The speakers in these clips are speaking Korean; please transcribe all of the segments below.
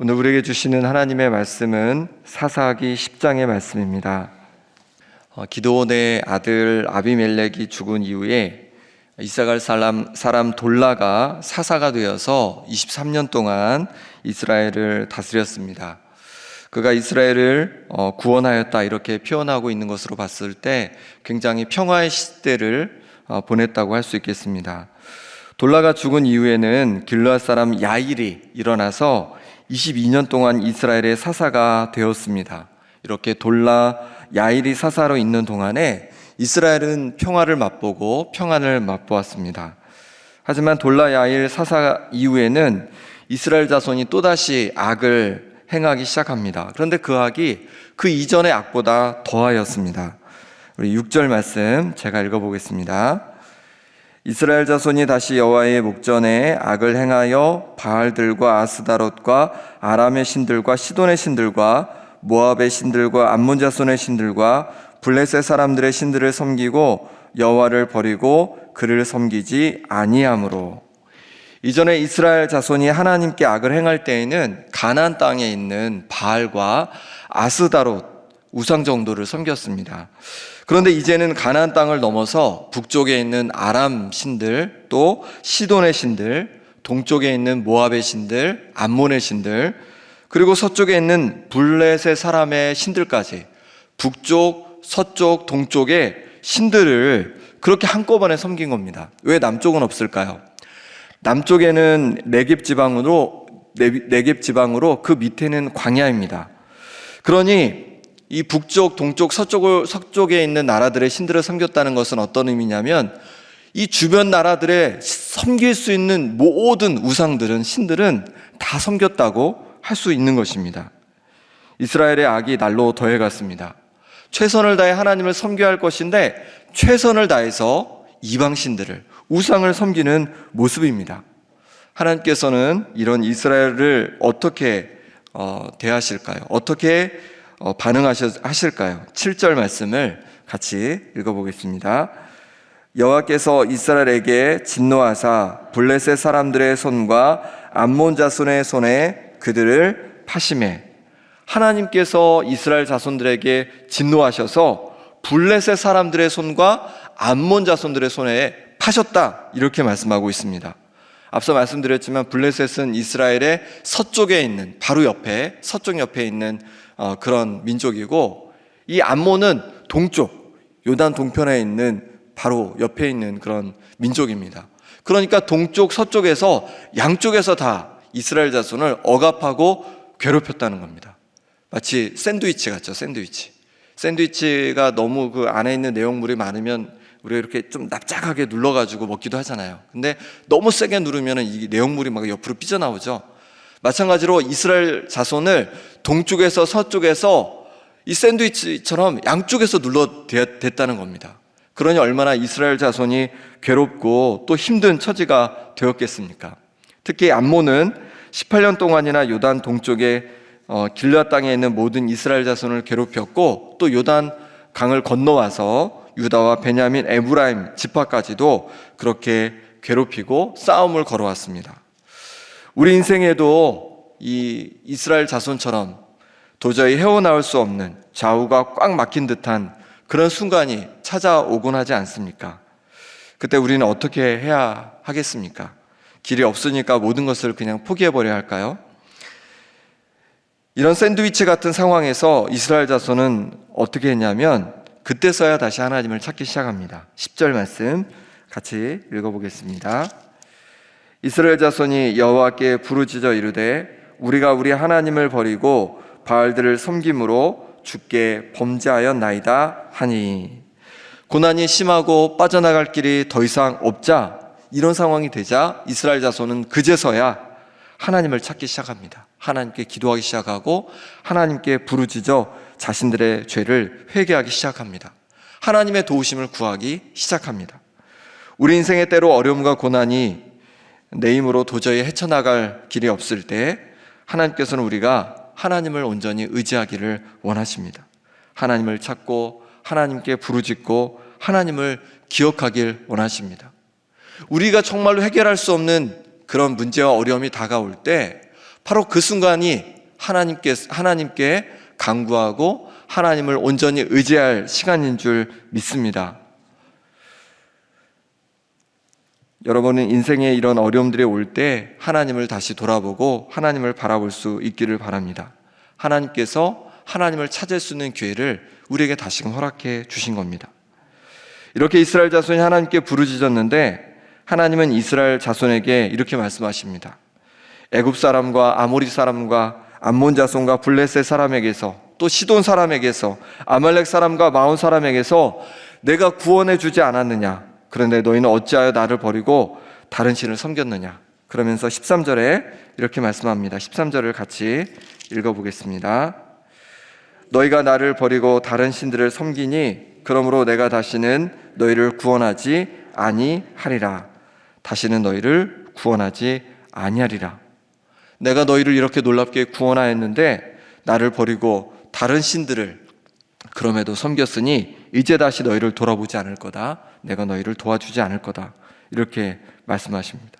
오늘 우리에게 주시는 하나님의 말씀은 사사기 10장의 말씀입니다. 기드온의 아들 아비멜렉이 죽은 이후에 이스라엘 사람 돌라가 사사가 되어서 23년 동안 이스라엘을 다스렸습니다. 그가 이스라엘을 구원하였다 이렇게 표현하고 있는 것으로 봤을 때 굉장히 평화의 시대를 보냈다고 할 수 있겠습니다. 돌라가 죽은 이후에는 길르앗 사람 야일이 일어나서 22년 동안 이스라엘의 사사가 되었습니다. 이렇게 돌라, 야일이 사사로 있는 동안에 이스라엘은 평화를 맛보고 평안을 맛보았습니다. 하지만 돌라, 야일 사사 이후에는 이스라엘 자손이 또다시 악을 행하기 시작합니다. 그런데 그 악이 그 이전의 악보다 더하였습니다. 우리 6절 말씀 제가 읽어보겠습니다. 이스라엘 자손이 다시 여호와의 목전에 악을 행하여 바알들과 아스다롯과 아람의 신들과 시돈의 신들과 모압의 신들과 암몬 자손의 신들과 블레셋 사람들의 신들을 섬기고 여호와를 버리고 그를 섬기지 아니하므로. 이전에 이스라엘 자손이 하나님께 악을 행할 때에는 가나안 땅에 있는 바알과 아스다롯 우상 정도를 섬겼습니다. 그런데 이제는 가나안 땅을 넘어서 북쪽에 있는 아람 신들, 또 시돈의 신들, 동쪽에 있는 모압의 신들, 암몬의 신들, 그리고 서쪽에 있는 블레셋 사람의 신들까지 북쪽, 서쪽, 동쪽의 신들을 그렇게 한꺼번에 섬긴 겁니다. 왜 남쪽은 없을까요? 남쪽에는 네겝 지방으로 그 밑에는 광야입니다. 그러니 이 북쪽, 동쪽, 서쪽에 있는 나라들의 신들을 섬겼다는 것은 어떤 의미냐면 이 주변 나라들의 섬길 수 있는 모든 우상들은, 신들은 다 섬겼다고 할 수 있는 것입니다. 이스라엘의 악이 날로 더해갔습니다. 최선을 다해 하나님을 섬겨야 할 것인데 최선을 다해서 이방 신들을, 우상을 섬기는 모습입니다. 하나님께서는 이런 이스라엘을 어떻게 대하실까요? 어떻게 반응하실까요? 7절 말씀을 같이 읽어보겠습니다. 여호와께서 이스라엘에게 진노하사 블레셋 사람들의 손과 암몬 자손의 손에 그들을 파심해. 하나님께서 이스라엘 자손들에게 진노하셔서 블레셋 사람들의 손과 암몬 자손들의 손에 파셨다 이렇게 말씀하고 있습니다. 앞서 말씀드렸지만 블레셋은 이스라엘의 서쪽에 있는, 바로 옆에, 서쪽 옆에 있는 그런 민족이고, 이 암몬은 동쪽, 요단 동편에 있는 바로 옆에 있는 그런 민족입니다. 그러니까 동쪽, 서쪽에서 양쪽에서 다 이스라엘 자손을 억압하고 괴롭혔다는 겁니다. 마치 샌드위치 같죠, 샌드위치. 샌드위치가 너무 그 안에 있는 내용물이 많으면 우리가 이렇게 좀 납작하게 눌러가지고 먹기도 하잖아요. 근데 너무 세게 누르면 이 내용물이 막 옆으로 삐져나오죠. 마찬가지로 이스라엘 자손을 동쪽에서 서쪽에서 이 샌드위치처럼 양쪽에서 눌러댔다는 겁니다. 그러니 얼마나 이스라엘 자손이 괴롭고 또 힘든 처지가 되었겠습니까? 특히 암몬은 18년 동안이나 요단 동쪽에 길르앗 땅에 있는 모든 이스라엘 자손을 괴롭혔고, 또 요단 강을 건너와서 유다와 베냐민, 에브라임 지파까지도 그렇게 괴롭히고 싸움을 걸어왔습니다. 우리 인생에도 이 이스라엘 자손처럼 도저히 헤어나올 수 없는, 좌우가 꽉 막힌 듯한 그런 순간이 찾아오곤 하지 않습니까? 그때 우리는 어떻게 해야 하겠습니까? 길이 없으니까 모든 것을 그냥 포기해버려야 할까요? 이런 샌드위치 같은 상황에서 이스라엘 자손은 어떻게 했냐면 그때서야 다시 하나님을 찾기 시작합니다. 10절 말씀 같이 읽어보겠습니다. 이스라엘 자손이 여호와께 부르짖어 이르되 우리가 우리 하나님을 버리고 바알들을 섬김으로 주께 범죄하였나이다 하니. 고난이 심하고 빠져나갈 길이 더 이상 없자, 이런 상황이 되자 이스라엘 자손은 그제서야 하나님을 찾기 시작합니다. 하나님께 기도하기 시작하고 하나님께 부르짖어 자신들의 죄를 회개하기 시작합니다. 하나님의 도우심을 구하기 시작합니다. 우리 인생의 때로 어려움과 고난이 내 힘으로 도저히 헤쳐나갈 길이 없을 때 하나님께서는 우리가 하나님을 온전히 의지하기를 원하십니다. 하나님을 찾고 하나님께 부르짖고 하나님을 기억하길 원하십니다. 우리가 정말로 해결할 수 없는 그런 문제와 어려움이 다가올 때 바로 그 순간이 하나님께 간구하고 하나님을 온전히 의지할 시간인 줄 믿습니다. 여러분은 인생에 이런 어려움들이 올 때 하나님을 다시 돌아보고 하나님을 바라볼 수 있기를 바랍니다. 하나님께서 하나님을 찾을 수 있는 기회를 우리에게 다시금 허락해 주신 겁니다. 이렇게 이스라엘 자손이 하나님께 부르짖었는데 하나님은 이스라엘 자손에게 이렇게 말씀하십니다. 애굽 사람과 아모리 사람과 암몬 자손과 블레셋 사람에게서, 또 시돈 사람에게서, 아말렉 사람과 마온 사람에게서 내가 구원해 주지 않았느냐? 그런데 너희는 어찌하여 나를 버리고 다른 신을 섬겼느냐? 그러면서 13절에 이렇게 말씀합니다. 13절을 같이 읽어보겠습니다. 너희가 나를 버리고 다른 신들을 섬기니 그러므로 내가 다시는 너희를 구원하지 아니하리라. 다시는 너희를 구원하지 아니하리라. 내가 너희를 이렇게 놀랍게 구원하였는데 나를 버리고 다른 신들을 그럼에도 섬겼으니 이제 다시 너희를 돌아보지 않을 거다. 내가 너희를 도와주지 않을 거다. 이렇게 말씀하십니다.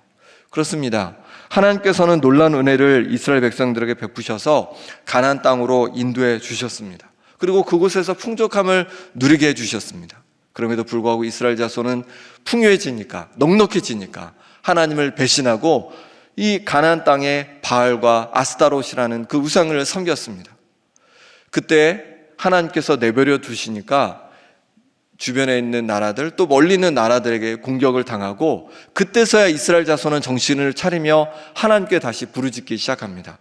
그렇습니다. 하나님께서는 놀라운 은혜를 이스라엘 백성들에게 베푸셔서 가나안 땅으로 인도해 주셨습니다. 그리고 그곳에서 풍족함을 누리게 해주셨습니다. 그럼에도 불구하고 이스라엘 자손은 풍요해지니까, 넉넉해지니까 하나님을 배신하고 이 가나안 땅에 바알과 아스타롯이라는 그 우상을 섬겼습니다. 그때 하나님께서 내버려 두시니까 주변에 있는 나라들, 또 멀리 있는 나라들에게 공격을 당하고, 그때서야 이스라엘 자손은 정신을 차리며 하나님께 다시 부르짖기 시작합니다.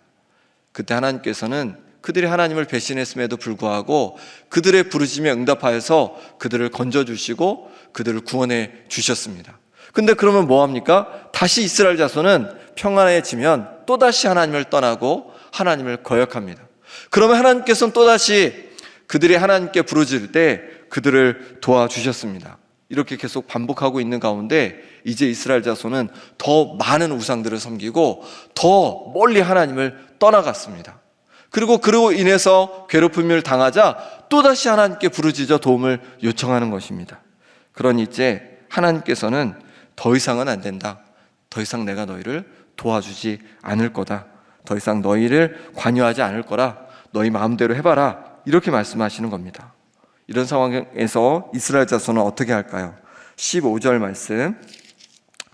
그때 하나님께서는 그들이 하나님을 배신했음에도 불구하고 그들의 부르짖음에 응답하여서 그들을 건져주시고 그들을 구원해 주셨습니다. 근데 그러면 뭐합니까? 다시 이스라엘 자손은 평안해지면 또다시 하나님을 떠나고 하나님을 거역합니다. 그러면 하나님께서는 또다시 그들이 하나님께 부르짖을 때 그들을 도와주셨습니다. 이렇게 계속 반복하고 있는 가운데 이제 이스라엘 자손은 더 많은 우상들을 섬기고 더 멀리 하나님을 떠나갔습니다. 그리고 그로 인해서 괴롭힘을 당하자 또다시 하나님께 부르짖어 도움을 요청하는 것입니다. 그러니 이제 하나님께서는 더 이상은 안 된다. 더 이상 내가 너희를 도와주지 않을 거다. 더 이상 너희를 관여하지 않을 거라. 너희 마음대로 해봐라. 이렇게 말씀하시는 겁니다. 이런 상황에서 이스라엘 자손은 어떻게 할까요? 15절 말씀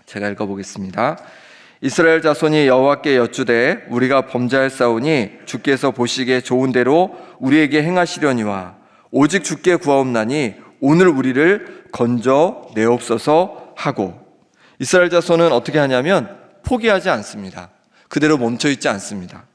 제가 읽어보겠습니다. 이스라엘 자손이 여호와께 여쭈되 우리가 범죄하였사오니 주께서 보시기에 좋은 대로 우리에게 행하시려니와 오직 주께 구하옵나니 오늘 우리를 건져 내옵소서 하고, 이스라엘 자손은 어떻게 하냐면 포기하지 않습니다. 그대로 멈춰있지 않습니다.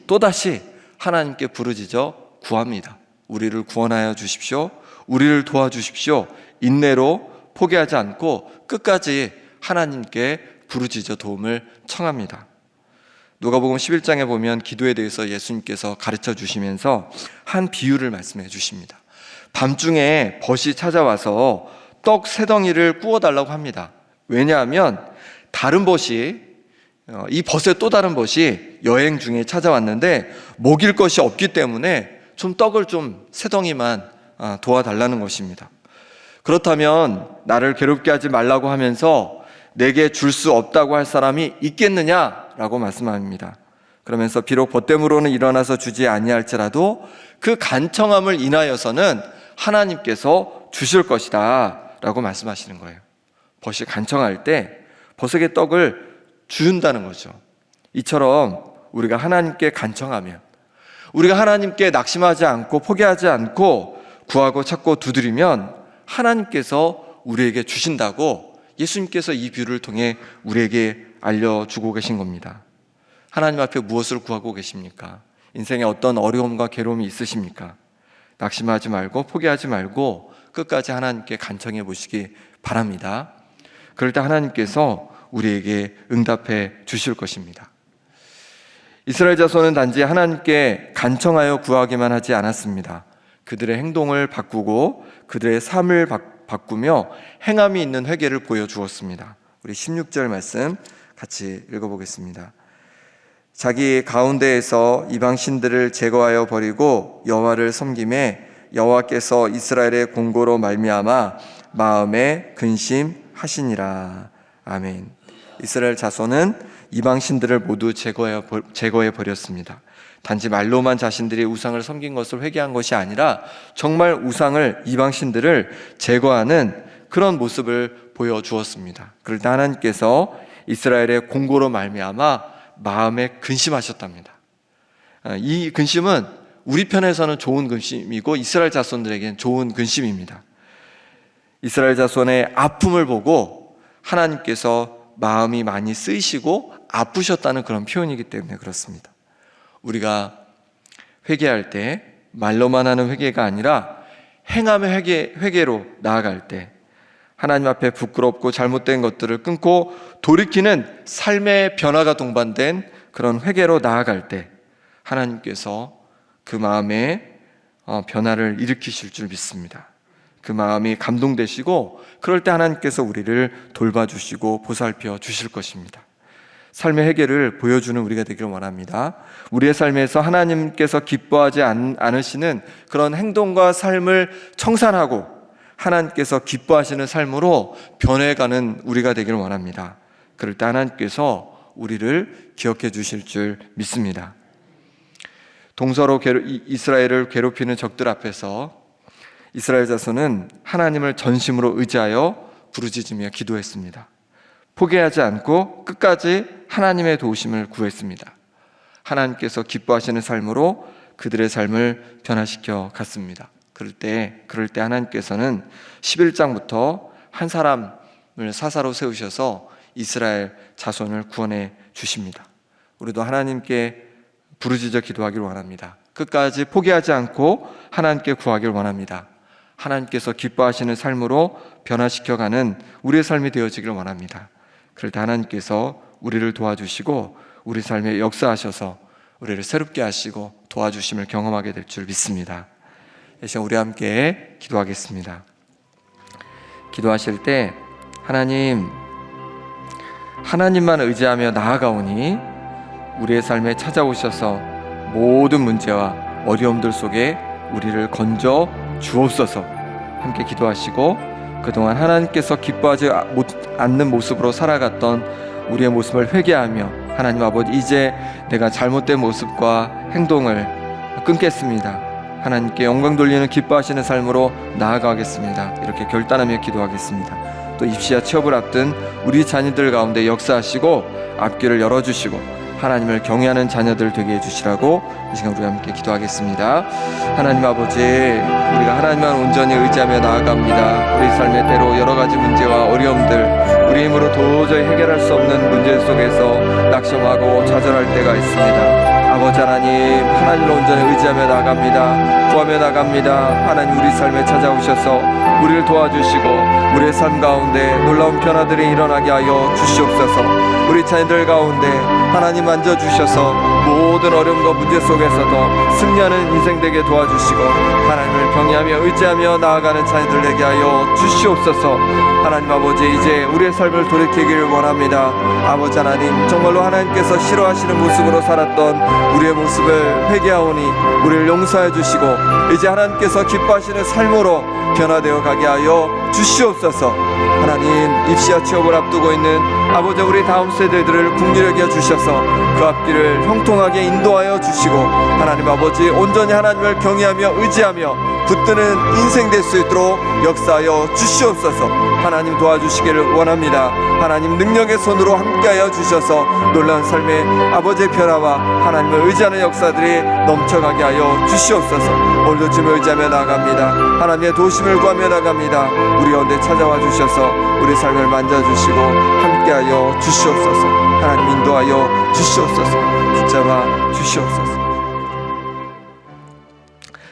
또다시 하나님께 부르짖어 구합니다. 우리를 구원하여 주십시오. 우리를 도와주십시오. 인내로 포기하지 않고 끝까지 하나님께 부르짖어 도움을 청합니다. 누가복음 11장에 보면 기도에 대해서 예수님께서 가르쳐 주시면서 한 비유를 말씀해 주십니다. 밤중에 벗이 찾아와서 떡 3덩이를 구워달라고 합니다. 왜냐하면 다른 벗이, 이 벗의 또 다른 벗이 여행 중에 찾아왔는데 먹일 것이 없기 때문에 떡을 좀 3덩이만 도와달라는 것입니다. 그렇다면 나를 괴롭게 하지 말라고 하면서 내게 줄 수 없다고 할 사람이 있겠느냐라고 말씀합니다. 그러면서 비록 벗됨으로는 일어나서 주지 아니할지라도 그 간청함을 인하여서는 하나님께서 주실 것이다 라고 말씀하시는 거예요. 벗이 간청할 때 벗에게 떡을 준다는 거죠. 이처럼 우리가 하나님께 간청하면, 우리가 하나님께 낙심하지 않고 포기하지 않고 구하고 찾고 두드리면 하나님께서 우리에게 주신다고 예수님께서 이 비유를 통해 우리에게 알려주고 계신 겁니다. 하나님 앞에 무엇을 구하고 계십니까? 인생에 어떤 어려움과 괴로움이 있으십니까? 낙심하지 말고 포기하지 말고 끝까지 하나님께 간청해 보시기 바랍니다. 그럴 때 하나님께서 우리에게 응답해 주실 것입니다. 이스라엘 자손은 단지 하나님께 간청하여 구하기만 하지 않았습니다. 그들의 행동을 바꾸고 그들의 삶을 바꾸며 행함이 있는 회개를 보여주었습니다. 우리 16절 말씀 같이 읽어보겠습니다. 자기 가운데에서 이방 신들을 제거하여 버리고 여호와를 섬김에 여호와께서 이스라엘의 공고로 말미암아 마음에 근심하시니라. 아멘. 이스라엘 자손은 이방신들을 모두 제거해 버렸습니다. 단지 말로만 자신들이 우상을 섬긴 것을 회개한 것이 아니라 정말 우상을, 이방신들을 제거하는 그런 모습을 보여주었습니다. 그럴 때 하나님께서 이스라엘의 공고로 말미암아 마음에 근심하셨답니다. 이 근심은 우리 편에서는 좋은 근심이고 이스라엘 자손들에게는 좋은 근심입니다. 이스라엘 자손의 아픔을 보고 하나님께서 마음이 많이 쓰이시고 아프셨다는 그런 표현이기 때문에 그렇습니다. 우리가 회개할 때 말로만 하는 회개가 아니라 행함의 회개로 나아갈 때 하나님 앞에 부끄럽고 잘못된 것들을 끊고 돌이키는 삶의 변화가 동반된 그런 회개로 나아갈 때 하나님께서 그 마음에 변화를 일으키실 줄 믿습니다. 그 마음이 감동되시고 그럴 때 하나님께서 우리를 돌봐주시고 보살펴 주실 것입니다. 삶의 회개를 보여주는 우리가 되기를 원합니다. 우리의 삶에서 하나님께서 기뻐하지 않으시는 그런 행동과 삶을 청산하고 하나님께서 기뻐하시는 삶으로 변해가는 우리가 되기를 원합니다. 그럴 때 하나님께서 우리를 기억해 주실 줄 믿습니다. 동서로 이스라엘을 괴롭히는 적들 앞에서 이스라엘 자손은 하나님을 전심으로 의지하여 부르짖으며 기도했습니다. 포기하지 않고 끝까지 하나님의 도우심을 구했습니다. 하나님께서 기뻐하시는 삶으로 그들의 삶을 변화시켜 갔습니다. 그럴 때 하나님께서는 11장부터 한 사람을 사사로 세우셔서 이스라엘 자손을 구원해 주십니다. 우리도 하나님께 부르짖어 기도하기를 원합니다. 끝까지 포기하지 않고 하나님께 구하기를 원합니다. 하나님께서 기뻐하시는 삶으로 변화시켜가는 우리의 삶이 되어지기를 원합니다. 그럴 때 하나님께서 우리를 도와주시고 우리 삶에 역사하셔서 우리를 새롭게 하시고 도와주심을 경험하게 될 줄 믿습니다. 이 시간 우리 함께 기도하겠습니다. 기도하실 때 하나님만 의지하며 나아가오니 우리의 삶에 찾아오셔서 모든 문제와 어려움들 속에 우리를 건져 주옵소서. 함께 기도하시고 그동안 하나님께서 기뻐하지 않는 모습으로 살아갔던 우리의 모습을 회개하며 하나님 아버지 이제 내가 잘못된 모습과 행동을 끊겠습니다. 하나님께 영광 돌리는 기뻐하시는 삶으로 나아가겠습니다. 이렇게 결단하며 기도하겠습니다. 또 입시와 취업을 앞둔 우리 자녀들 가운데 역사하시고 앞길을 열어주시고 하나님을 경외하는 자녀들 되게 해주시라고 이 시간 우리 함께 기도하겠습니다. 하나님 아버지, 우리가 하나님만 온전히 의지하며 나아갑니다. 우리 삶의 때로 여러 가지 문제와 어려움들, 우리 힘으로 도저히 해결할 수 없는 문제 속에서 낙심하고 좌절할 때가 있습니다. 아버지 하나님을 온전히 의지하며 나갑니다. 구하며 나갑니다. 하나님 우리 삶에 찾아오셔서 우리를 도와주시고 우리의 삶 가운데 놀라운 변화들이 일어나게 하여 주시옵소서. 우리 자녀들 가운데 하나님 만져주셔서 모든 어려움과 문제 속에서도 승리하는 인생 되게 도와주시고 하나님을 경외하며 의지하며 나아가는 자녀들 되게 하여 주시옵소서. 하나님 아버지 이제 우리의 삶을 돌이키기를 원합니다. 아버지 하나님 정말로 하나님께서 싫어하시는 모습으로 살았던 우리의 모습을 회개하오니 우리를 용서해 주시고 이제 하나님께서 기뻐하시는 삶으로 변화되어 가게 하여 주시옵소서. 하나님 입시와 취업을 앞두고 있는 아버지 우리 다음 세대들을 긍휼히 여겨 주셔서 그 앞길을 형통하게 인도하여 주시고 하나님 아버지 온전히 하나님을 경외하며 의지하며 붙드는 인생 될 수 있도록 역사하여 주시옵소서. 하나님 도와주시기를 원합니다. 하나님 능력의 손으로 함께하여 주셔서 놀라운 삶의 아버지의 변화와 하나님을 의지하는 역사들이 넘쳐가게 하여 주시옵소서. 오늘도 주님을 의지하며 나아갑니다. 하나님의 도우심을 구하며 나갑니다. 우리 가운데 찾아와 주셔서 우리 삶을 만져주시고 함께하여 주시옵소서. 하나님 인도하여 주시옵소서. 붙잡아 주시옵소서.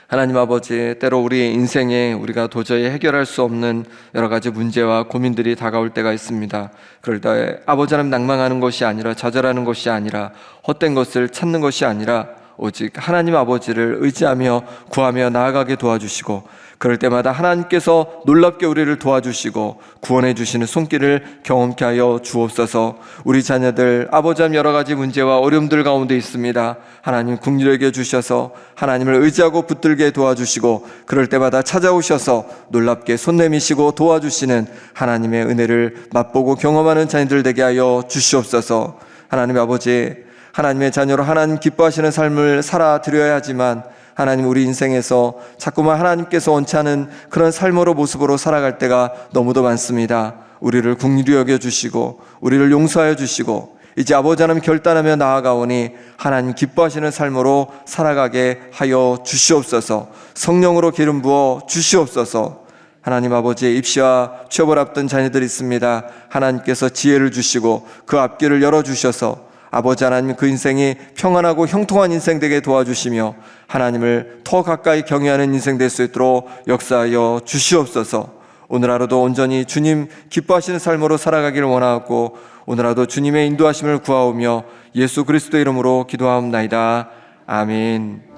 하나님 아버지, 때로 우리 인생에 우리가 도저히 해결할 수 없는 여러 가지 문제와 고민들이 다가올 때가 있습니다. 그럴 때 아버지 하나님 낭망하는 것이 아니라 좌절하는 것이 아니라 헛된 것을 찾는 것이 아니라 오직 하나님 아버지를 의지하며 구하며 나아가게 도와주시고 그럴 때마다 하나님께서 놀랍게 우리를 도와주시고 구원해 주시는 손길을 경험케 하여 주옵소서. 우리 자녀들 아버지 하나님 여러 가지 문제와 어려움들 가운데 있습니다. 하나님 긍휼히 여겨 주셔서 하나님을 의지하고 붙들게 도와주시고 그럴 때마다 찾아오셔서 놀랍게 손 내미시고 도와주시는 하나님의 은혜를 맛보고 경험하는 자녀들 되게 하여 주시옵소서. 하나님 아버지, 하나님의 자녀로 하나님 기뻐하시는 삶을 살아드려야 하지만 하나님, 우리 인생에서 자꾸만 하나님께서 원치 않은 그런 삶으로 모습으로 살아갈 때가 너무도 많습니다. 우리를 긍휼히 여겨주시고 우리를 용서하여 주시고 이제 아버지 하나님 결단하며 나아가오니 하나님 기뻐하시는 삶으로 살아가게 하여 주시옵소서. 성령으로 기름 부어 주시옵소서. 하나님 아버지의 입시와 취업을 앞둔 자녀들이 있습니다. 하나님께서 지혜를 주시고 그 앞길을 열어주셔서 아버지 하나님, 그 인생이 평안하고 형통한 인생 되게 도와주시며 하나님을 더 가까이 경외하는 인생 될 수 있도록 역사하여 주시옵소서. 오늘 하루도 온전히 주님 기뻐하시는 삶으로 살아가기를 원하고 오늘 하루도 주님의 인도하심을 구하오며 예수 그리스도의 이름으로 기도하옵나이다. 아멘.